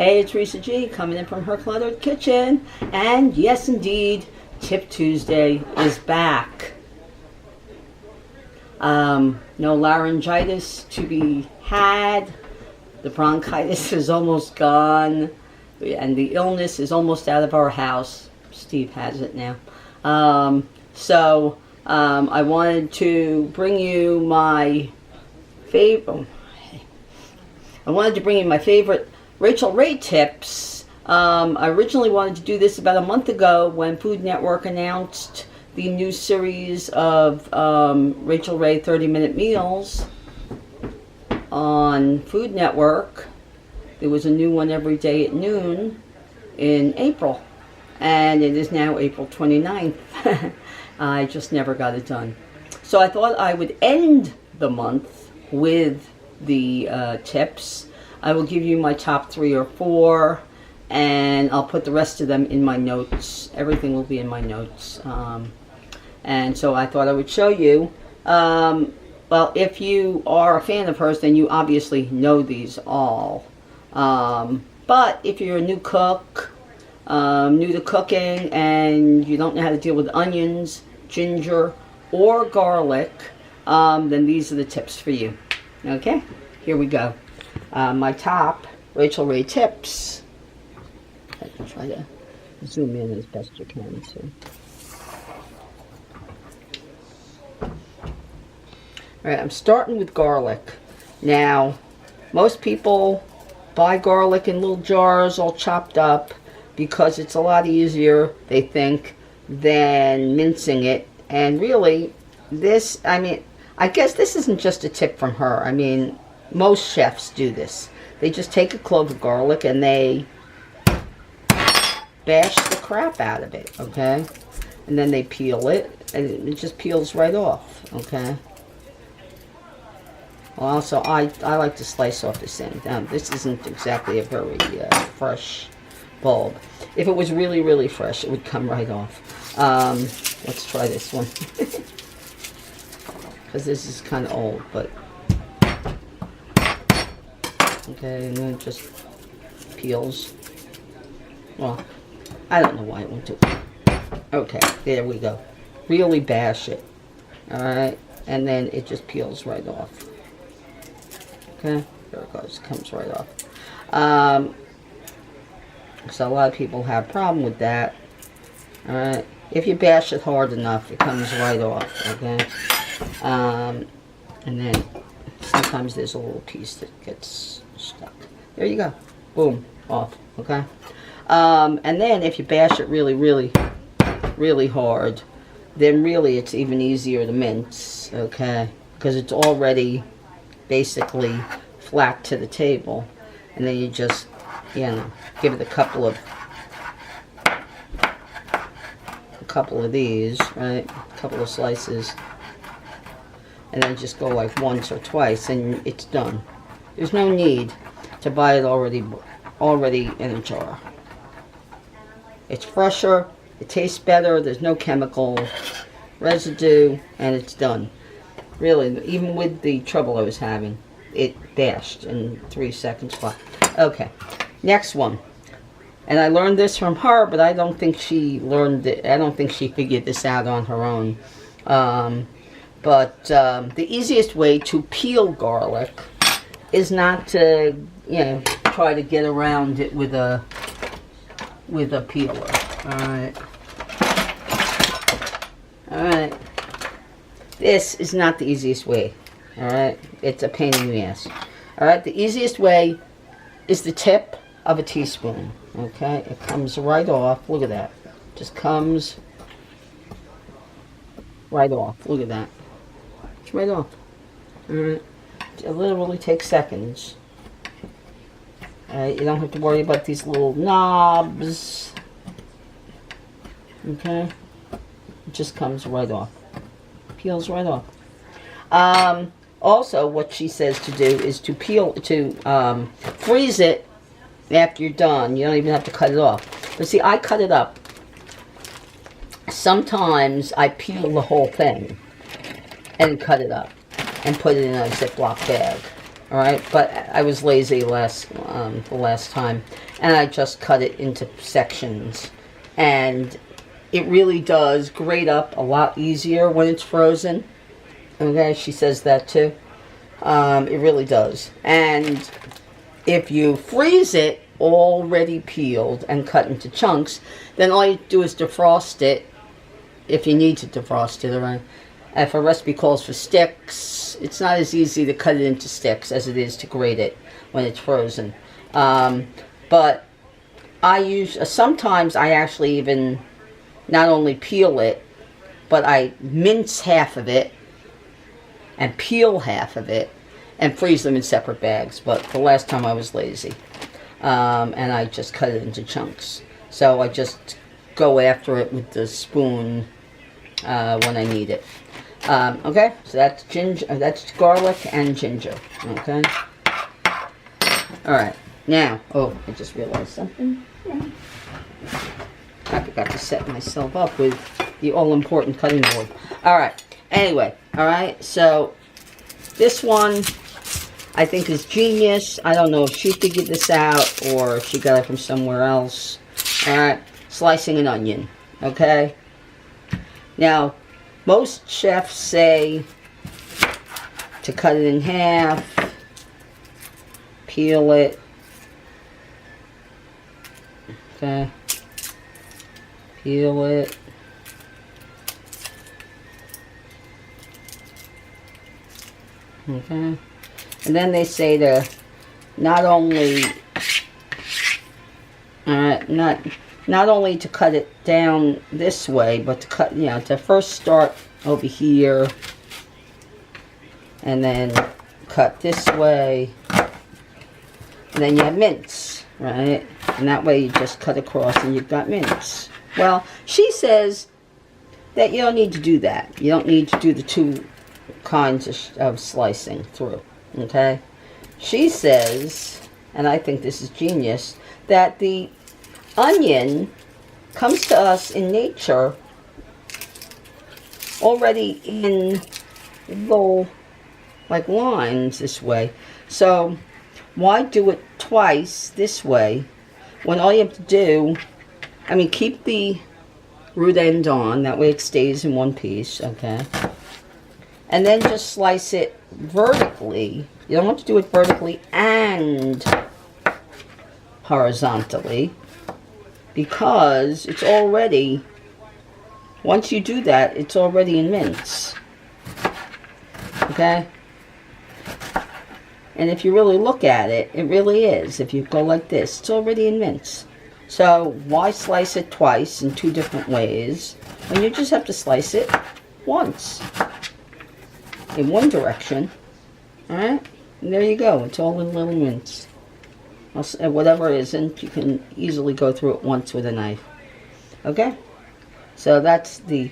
Hey, it's Risa G coming in from her cluttered kitchen. And yes, indeed, Tip Tuesday is back. No laryngitis to be had. The bronchitis is almost gone. And the illness is almost out of our house. Steve has it now. I wanted to bring you my favorite. I wanted to bring you my favorite Rachael Ray tips. I originally wanted to do this about a month ago when Food Network announced the new series of Rachael Ray 30-minute meals on Food Network. There was a new one every day at noon in April, and it is now April 29th. I just never got it done. So I thought I would end the month with the tips. I will give you my top 3 or 4, and I'll put the rest of them in my notes. Everything will be in my notes. And so I thought I would show you. Well, if you are a fan of hers, then you obviously know these all. But if you're a new cook, new to cooking, and you don't know how to deal with onions, ginger, or garlic, then these are the tips for you. Okay, here we go. My top Rachael Ray tips. I can try to zoom in as best you can. Alright, I'm starting with garlic. Now, most people buy garlic in little jars all chopped up because it's a lot easier, they think, than mincing it. And really, this, I guess this isn't just a tip from her. I mean, most chefs do this. They just take a clove of garlic and they bash the crap out of it, okay? And then they peel it, and it just peels right off, okay? Well, also, I like to slice off this end. Now, this isn't exactly a very fresh bulb. If it was really, really fresh, it would come right off. Let's try this one. Because this is kind of old, but... Okay, and then it just peels. Well, I don't know why it won't do it. Okay, there we go. Really bash it. Alright, and then it just peels right off. Okay, there it goes. Comes right off. So a lot of people have a problem with that. Alright, if you bash it hard enough, it comes right off. Okay, and then sometimes there's a little piece that gets stuck. There you go. Boom, off. Okay, and then if you bash it really, really, really hard, then really it's even easier to mince. Okay, because it's already basically flat to the table, and then you just, you know, give it a couple of these, right? A couple of slices, and then just go like once or twice, and it's done. There's no need to buy it already in a jar. It's fresher, it tastes better, there's no chemical residue, and it's done. Really, even with the trouble I was having, it bashed in 3 seconds flat. Okay, next one. And I learned this from her, but I don't think she learned it. I don't think she figured this out on her own. The easiest way to peel garlic is not to, try to get around it with a peeler. All right. This is not the easiest way. All right. It's a pain in the ass. All right. The easiest way is the tip of a teaspoon. Okay. It comes right off. Look at that. Just comes right off. Look at that. It's right off. All right. It literally takes seconds. You don't have to worry about these little knobs. Okay? It just comes right off. Peels right off. Also, what she says to do is to freeze it after you're done. You don't even have to cut it off. But see, I cut it up. Sometimes I peel the whole thing and cut it up and put it in a Ziploc bag. All right, but I was lazy the last time, and I just cut it into sections, and it really does grate up a lot easier when it's frozen. Okay, she says that too. It really does. And if you freeze it already peeled and cut into chunks, then all you do is defrost it if you need to defrost it. Right? If a recipe calls for sticks, it's not as easy to cut it into sticks as it is to grate it when it's frozen. But sometimes I actually even not only peel it, but I mince half of it and peel half of it and freeze them in separate bags. But the last time I was lazy, and I just cut it into chunks. So I just go after it with the spoon when I need it. Okay, so that's ginger. That's garlic and ginger. Okay. All right. Now, oh, I just realized something. I forgot to set myself up with the all-important cutting board. All right. Anyway, all right. So this one, I think, is genius. I don't know if she figured this out or if she got it from somewhere else. All right. Slicing an onion. Okay. Now, most chefs say to cut it in half, peel it. Okay. Peel it. Okay. And then they say to not only not only to cut it down this way, but to cut, to first start over here and then cut this way. And then you have mince, right? And that way you just cut across and you've got mince. Well, she says that you don't need to do that. You don't need to do the two kinds of slicing through, okay? She says, and I think this is genius, that the onion comes to us in nature already in little, like, lines this way. So why do it twice this way when all you have to do, keep the root end on, that way it stays in one piece, okay? And then just slice it vertically. You don't have to do it vertically and horizontally, because it's already, once you do that, it's already in mince. Okay? And if you really look at it, it really is. If you go like this, it's already in mince. So why slice it twice in two different ways when you just have to slice it once in one direction? Alright? And there you go. It's all in little mince. Whatever isn't, you can easily go through it once with a knife. Okay? So that's the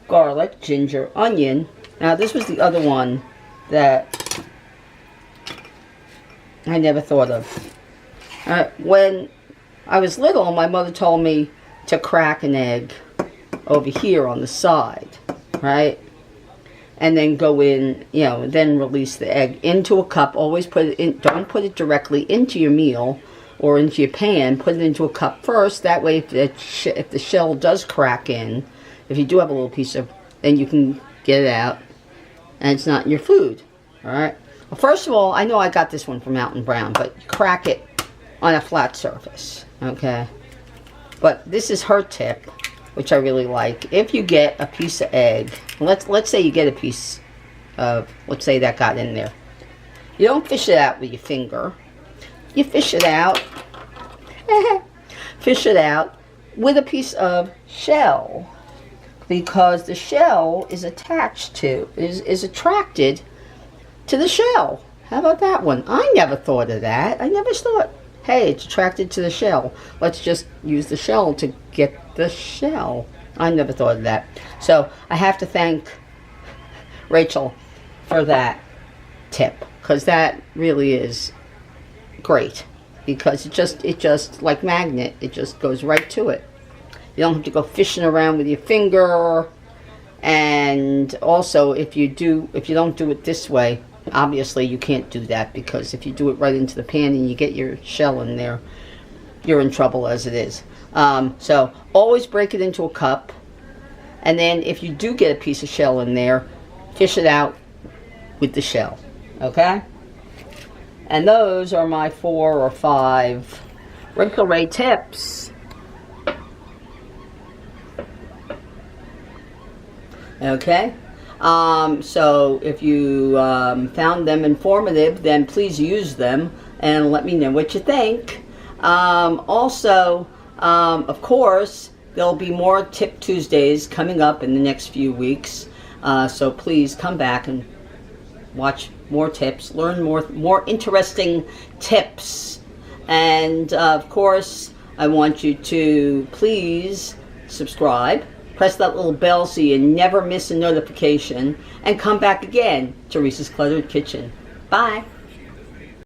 garlic, ginger, onion. Now this was the other one that I never thought of. When I was little, my mother told me to crack an egg over here on the side, right? And then go in, then release the egg into a cup. Always put it in, don't put it directly into your meal or into your pan. Put it into a cup first. That way, if the shell does crack in, if you do have a little piece of, then you can get it out and it's not in your food. All right? Well, first of all, I know I got this one from Mountain Brown, but you crack it on a flat surface, okay? But this is her tip, which I really like. If you get a piece of egg, let's say you get a piece of, let's say that got in there. You don't fish it out with your finger. You fish it out, fish it out with a piece of shell, because the shell is attached to, is attracted to the shell. How about that one? I never thought of that. I never thought, hey, it's attracted to the shell. Let's just use the shell to get the shell. I never thought of that. So I have to thank Rachael for that tip, because that really is great, because it just like magnet, it just goes right to it. You don't have to go fishing around with your finger. And also, if you don't do it this way, Obviously, you can't do that, because if you do it right into the pan and you get your shell in there, you're in trouble as it is. So always break it into a cup, and then if you do get a piece of shell in there, fish it out with the shell. Okay? And those are my 4 or 5 Rachael Ray tips. Okay? So if you found them informative, then please use them and let me know what you think. Also, of course, there'll be more Tip Tuesdays coming up in the next few weeks. So please come back and watch more tips, learn more interesting tips. And of course, I want you to please subscribe. Press that little bell so you never miss a notification. And come back again to Reese's Cluttered Kitchen. Bye.